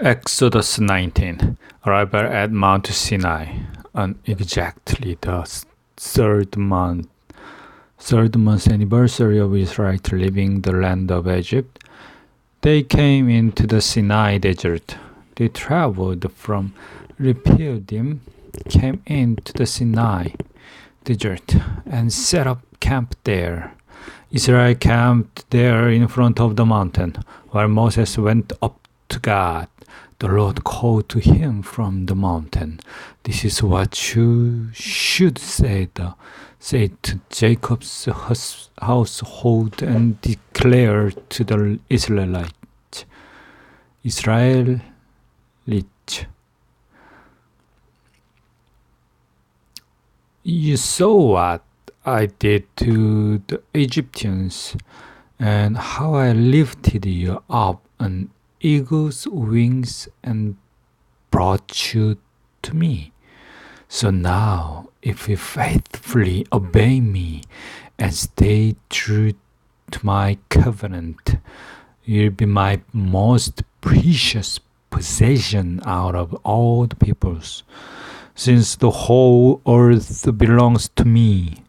Exodus 19. Arrival at Mount Sinai on exactly the third month anniversary of Israel leaving the land of Egypt. They came into the Sinai desert. They traveled from Rephidim, came into the Sinai desert, and set up camp there. Israel camped there in front of the mountain, while Moses went up to God. The Lord called to him from the mountain. This is what you should say to Jacob's household and declare to the Israelites. You saw what I did to the Egyptians, and how I lifted you up on eagle's wings and brought you to me. So now, if you faithfully obey me and stay true to my covenant, you'll be my most precious possession out of all the peoples. Since the whole earth belongs to me,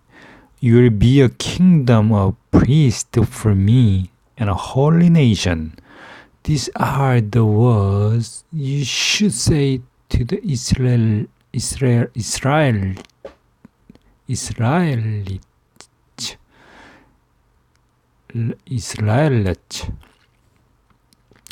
you will be a kingdom of priests for me and a holy nation. These are the words you should say to the Israelites.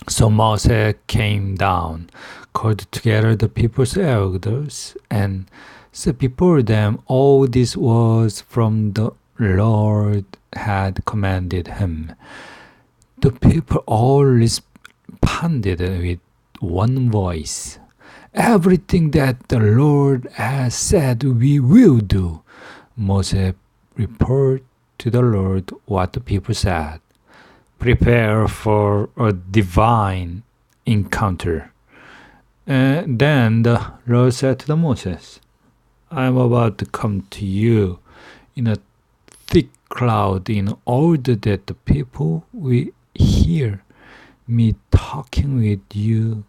So Moses came down, called together the people's elders, and said before them all these words from the Lord had commanded him. The people all responded with one voice. Everything that the Lord has said we will do. Moses reported to the Lord what the people said. Prepare for a divine encounter. And then the Lord said to Moses, I am about to come to you in a thick cloud in order that the people will hear me talking with you,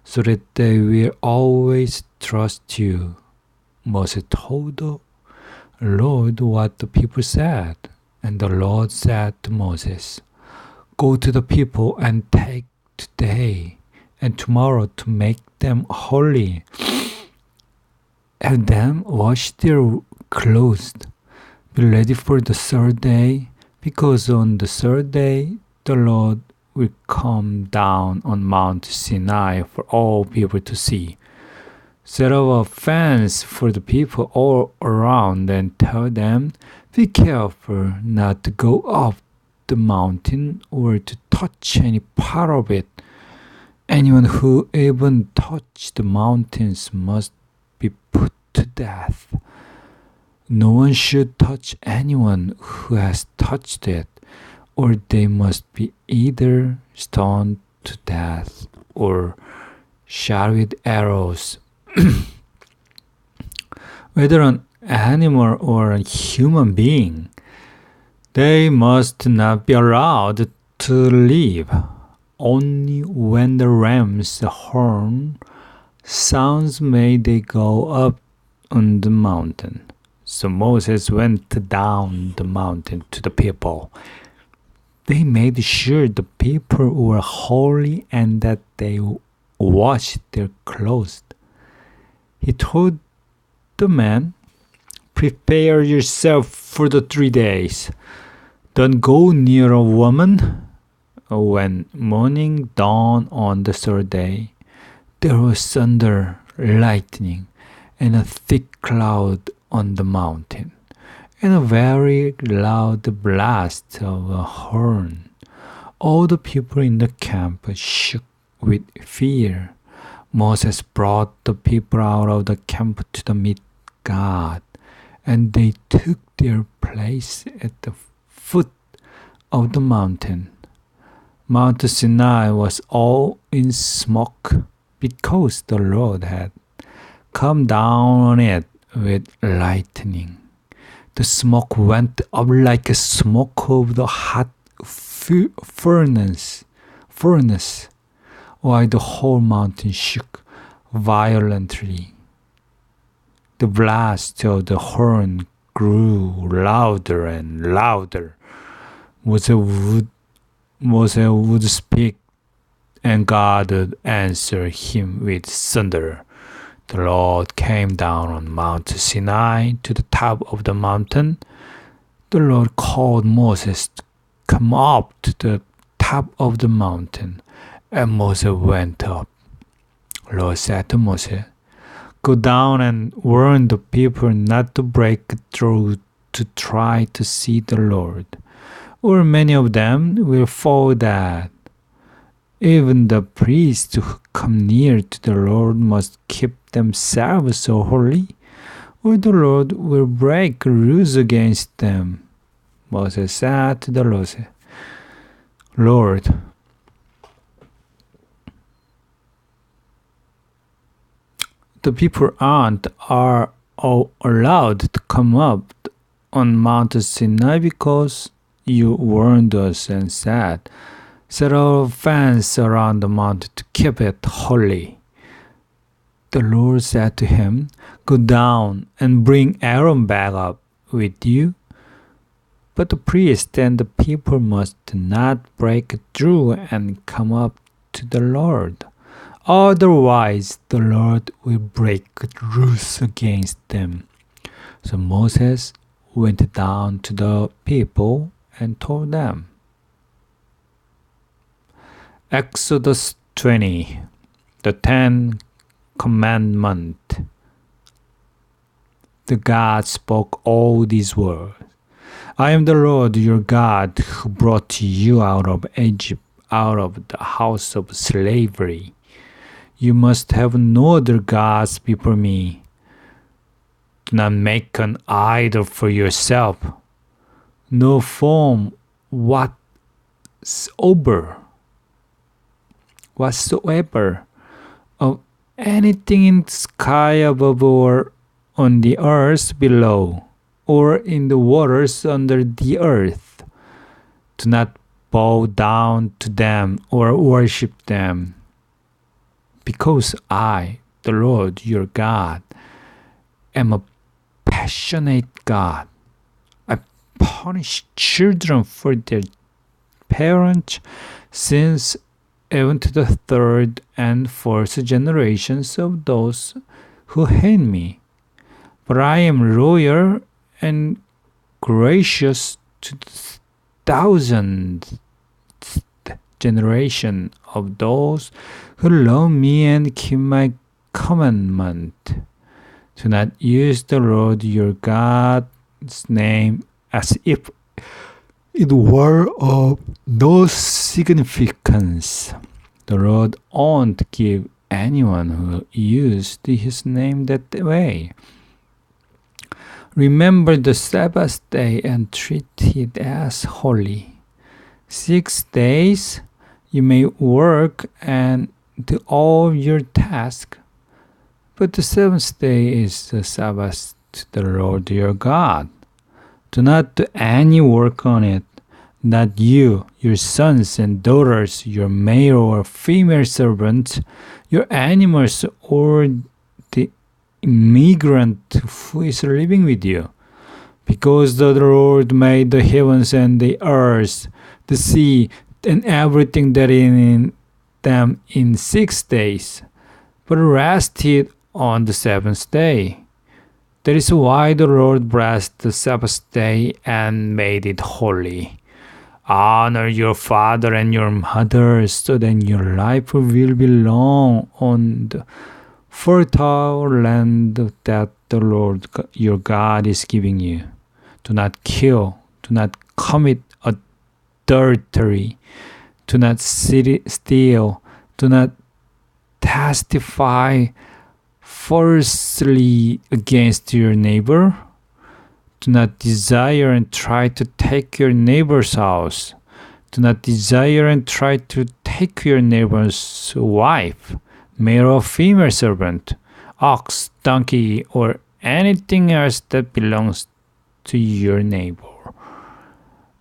so that they will always trust you. Moses told the Lord what the people said, and the Lord said to Moses, Go to the people and take today and tomorrow to make them holy. Have them wash their clothes. Be ready for the third day, because on the third day the Lord will come down on Mount Sinai for all people to see. Set up a fence for the people all around and tell them, be careful not to go up the mountain or to touch any part of it. Anyone who even touches the mountains must be put to death. No one should touch anyone who has touched it, or they must be either stoned to death or shot with arrows. Whether an animal or a human being, they must not be allowed to live. Only when the ram's horn sounds may they go up on the mountain. So Moses went down the mountain to the people. They made sure the people were holy and that they washed their clothes. He told the men, prepare yourself for the 3 days. Don't go near a woman. When morning dawned on the third day, there was thunder, lightning, and a thick cloud on the mountain, and a very loud blast of a horn. All the people in the camp shook with fear. Moses brought the people out of the camp to meet God, and they took their place at the foot of the mountain. Mount Sinai was all in smoke because the Lord had come down on it with lightning. The smoke went up like a smoke of the hot furnace. while the whole mountain shook violently. The blast of the horn grew louder and louder. Moses would speak, and God would answer him with thunder. The Lord came down on Mount Sinai to the top of the mountain. The Lord called Moses to come up to the top of the mountain, and Moses went up. The Lord said to Moses, "Go down and warn the people not to break through to try to see the Lord, or many of them will fall dead. Even the priests who come near to the Lord must keep themselves so holy, or the Lord will break rules against them." Moses said to the Lord, "The people aren't allowed to come up on Mount Sinai because you warned us and said, 'Set a fence around the mountain to keep it holy.'" The Lord said to him, "Go down and bring Aaron back up with you. But the priest and the people must not break through and come up to the Lord. Otherwise, the Lord will break rules against them." So Moses went down to the people and told them. Exodus 20, the 10 Commandments. The God spoke all these words. "I am the Lord your God who brought you out of Egypt, out of the house of slavery. You must have no other gods before me. Do not make an idol for yourself. No form whatsoever of anything in the sky above or on the earth below, or in the waters under the earth. Do not bow down to them or worship them, because I, the Lord your God, am a passionate God. I punish children for their parents' sins, even to the third and fourth generations of those who hate me. But I am loyal and gracious to the thousandth generation of those who love me and keep my commandment. Do not use the Lord your God's name as if it were of no significance. The Lord won't give anyone who used his name that way. Remember the Sabbath day and treat it as holy. 6 days you may work and do all your tasks, but the seventh day is the Sabbath to the Lord your God. Do not do any work on it, not you, your sons and daughters, your male or female servants, your animals, or the immigrant who is living with you. Because the Lord made the heavens and the earth, the sea, and everything that is in them in 6 days, but rested on the seventh day. That is why the Lord blessed the Sabbath day and made it holy. Honor your father and your mother, so that your life will be long on the fertile land that the Lord your God is giving you. Do not kill, do not commit adultery, do not steal, do not testify falsely against your neighbor. Do not desire and try to take your neighbor's house. Do not desire and try to take your neighbor's wife, male or female servant, ox, donkey, or anything else that belongs to your neighbor.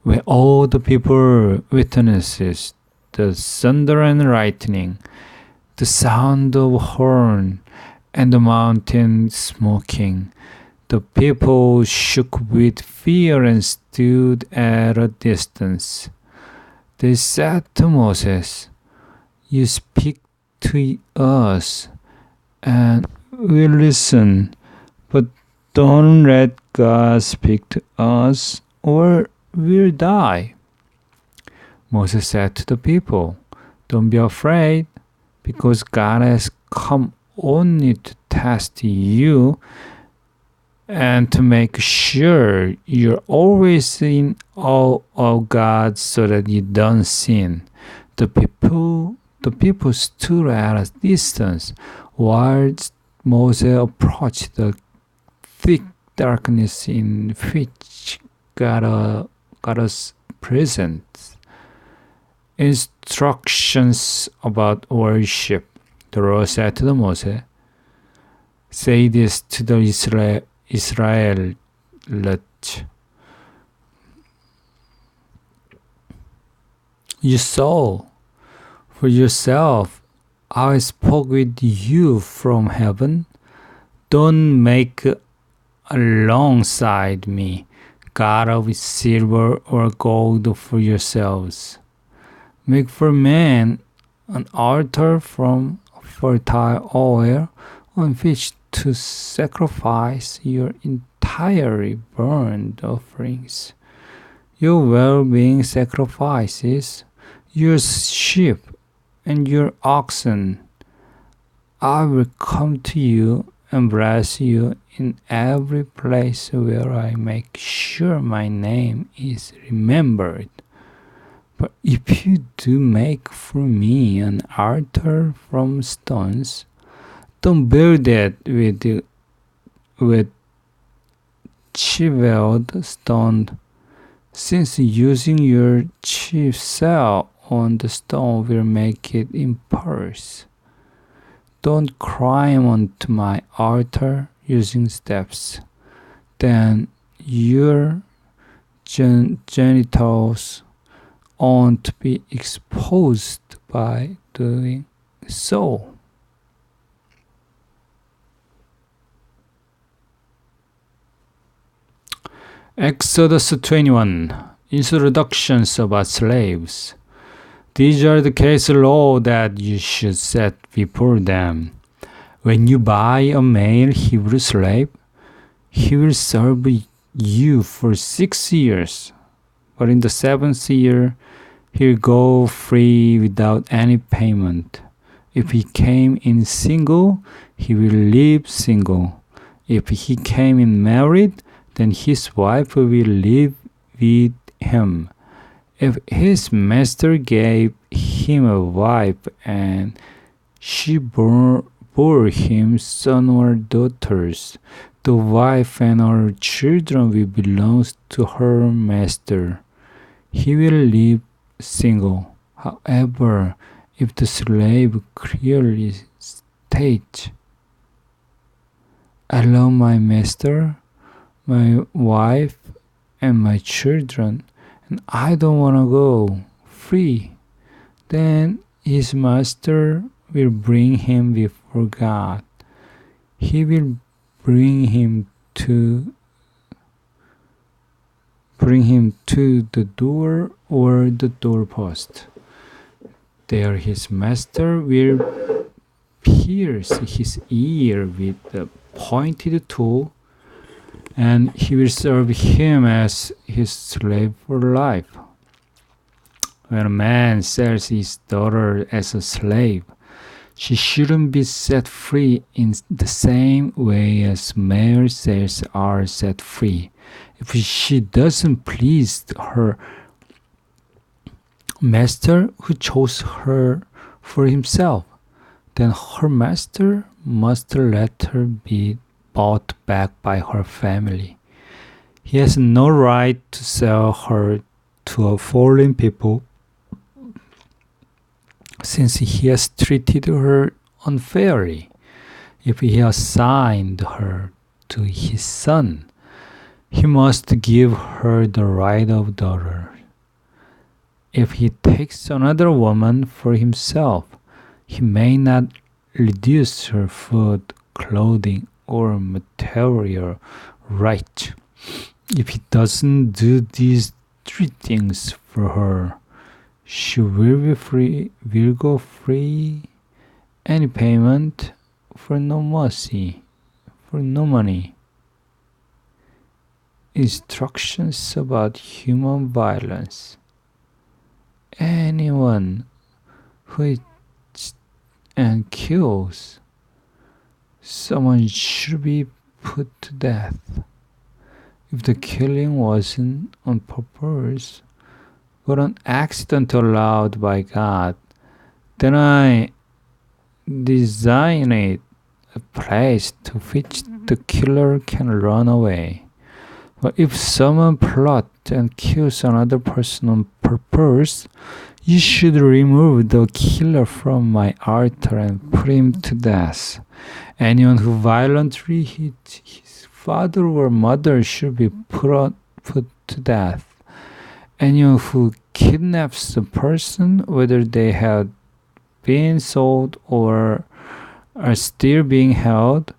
When all the people witnesses the thunder and lightning, the sound of horn, and the mountain smoking. The people shook with fear and stood at a distance. They said to Moses, "You speak to us, and we listen, but don't let God speak to us, or we'll die." Moses said to the people, "Don't be afraid, because God has come only to test you and to make sure you're always in awe of God so that you don't sin." The people stood at a distance while Moses approached the thick darkness in which God was present. Instructions about worship. The Lord said to Moses, "Say this to the Israelites. You saw for yourself how I spoke with you from heaven. Don't make alongside me God of silver or gold for yourselves. Make for man an altar from fertile oil on which to sacrifice your entirely burnt offerings, your well-being sacrifices, your sheep and your oxen. I will come to you and bless you in every place where I make sure my name is remembered. But if you do make for me an altar from stones, don't build it with chiseled stone, since using your chisel on the stone will make it impervious. Don't climb onto my altar using steps. Then your genitals won't be exposed by doing so." Exodus 21. Introductions about slaves. These are the case law that you should set before them. When you buy a male Hebrew slave, he will serve you for 6 years. But in the 7th year, he'll go free without any payment. If he came in single, he will live single. If he came in married, then his wife will live with him. If his master gave him a wife and she bore him sons or daughters, the wife and her children will belong to her master. He will live single. However, if the slave clearly states, "I love my master, my wife, and my children, and I don't want to go free," then his master will bring him before God. He will bring him to the door or the doorpost. There his master will pierce his ear with a pointed tool, and he will serve him as his slave for life. When a man sells his daughter as a slave, she shouldn't be set free in the same way as male slaves are set free. If she doesn't please her master who chose her for himself, then her master must let her be bought back by her family. He has no right to sell her to a foreign people, since he has treated her unfairly. If he assigned her to his son, he must give her the right of daughter. If he takes another woman for himself, He may not reduce her food, clothing, or material rights. If he doesn't do these three things for her, she will go free. Any payment for no mercy, for no money. Instructions about human violence. Anyone who hits and kills someone should be put to death. If the killing wasn't on purpose, but an accident allowed by God, then I designate a place to which the killer can run away. But if someone plots and kills another person on purpose, you should remove the killer from my altar and put him to death. Anyone who violently hits his father or mother should be put to death. Anyone who kidnaps a person, whether they have been sold or are still being held,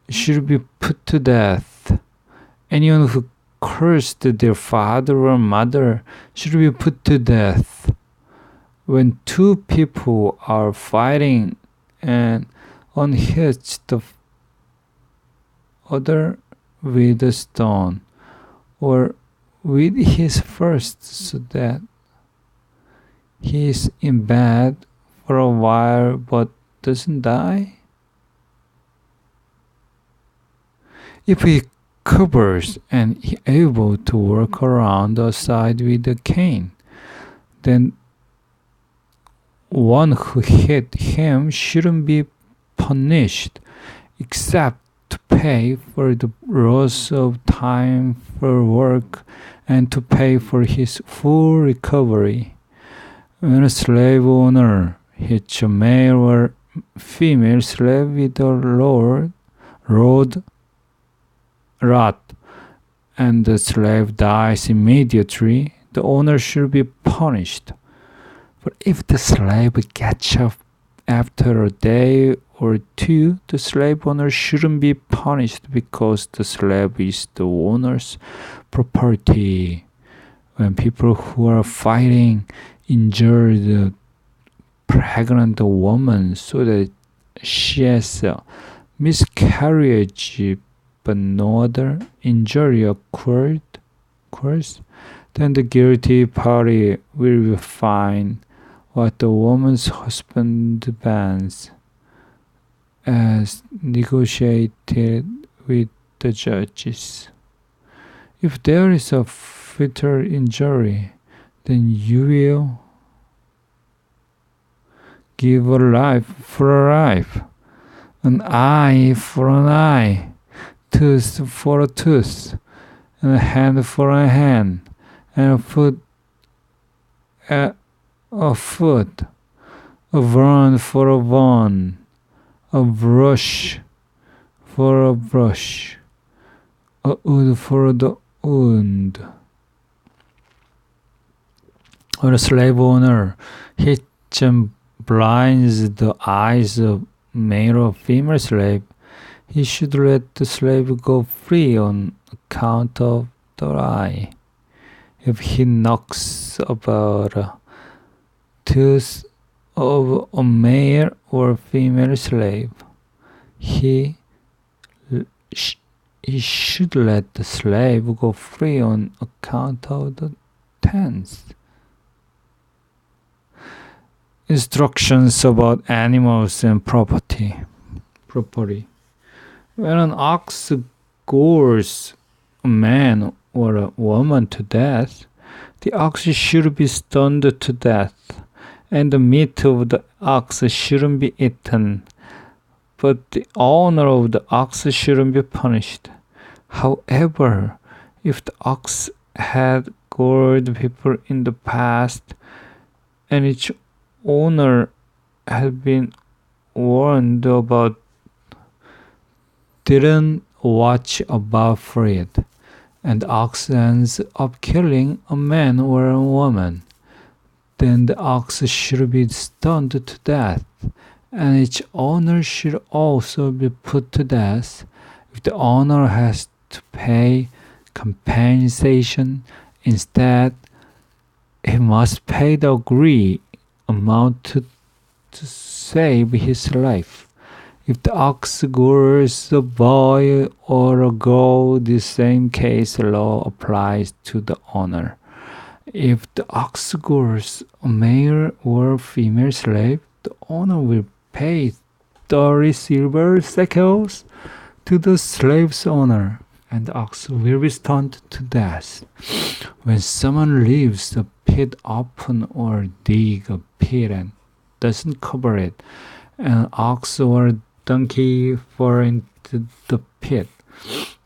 should be put to death. Anyone who cursed their father or mother should be put to death. When two people are fighting and one hits the other with a stone or with his first so that he is in bed for a while but doesn't die? If he covers and is able to work around the side with a cane, then one who hit him shouldn't be punished except to pay for the loss of time for work and to pay for his full recovery. When a slave owner hits a male or female slave with a rod and the slave dies immediately, the owner should be punished. But if the slave gets up after a day or two, the slave owner shouldn't be punished because the slave is the owner's property. When people who are fighting injure the pregnant woman so that she has a miscarriage but no other injury occurs, then the guilty party will be fined what the woman's husband demands, as negotiated with the judges. If there is a fatal injury, then you will give a life for a life, an eye for an eye, tooth for a tooth, and a hand for a hand, and a foot a foot, a bone for a bone, a brush for a brush, a wood for the wood. When a slave owner hits and blinds the eyes of male or female slave, he should let the slave go free on account of the eye. If he knocks about a tooth of a male or female slave, he should let the slave go free on account of the tenth. Instructions about animals and property. When an ox gores a man or a woman to death, the ox should be stoned to death, and the meat of the ox shouldn't be eaten, but the owner of the ox shouldn't be punished. However, if the ox had gored people in the past and its owner had been warned about, didn't watch about for it, and the ox ends up killing a man or a woman, then the ox should be stoned to death, and its owner should also be put to death. If the owner has to pay compensation, instead, he must pay the agreed amount to save his life. If the ox gores a boy or a girl, the same case law applies to the owner. If the ox gores a male or female slave, the owner will pay 30 silver shekels to the slave's owner, and the ox will be stoned to death. When someone leaves a pit open or dig a pit and doesn't cover it, an ox or donkey fall into the pit,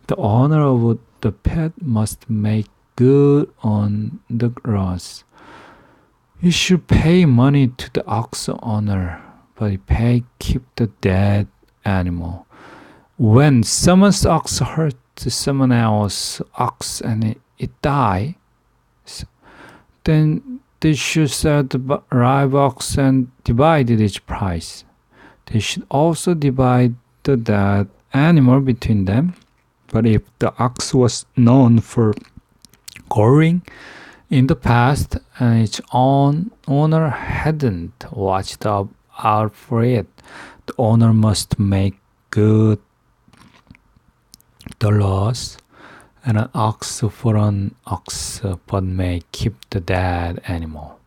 the owner of the pit must make good on the loss. He should pay money to the ox owner, but he keep the dead animal. When someone's ox hurt someone else's ox and it dies, then they should sell the live ox and divide its price. They should also divide the dead animal between them. But if the ox was known for goring in the past and its owner hadn't watched out for it, the owner must make good the loss, and an ox for an ox, but may keep the dead animal.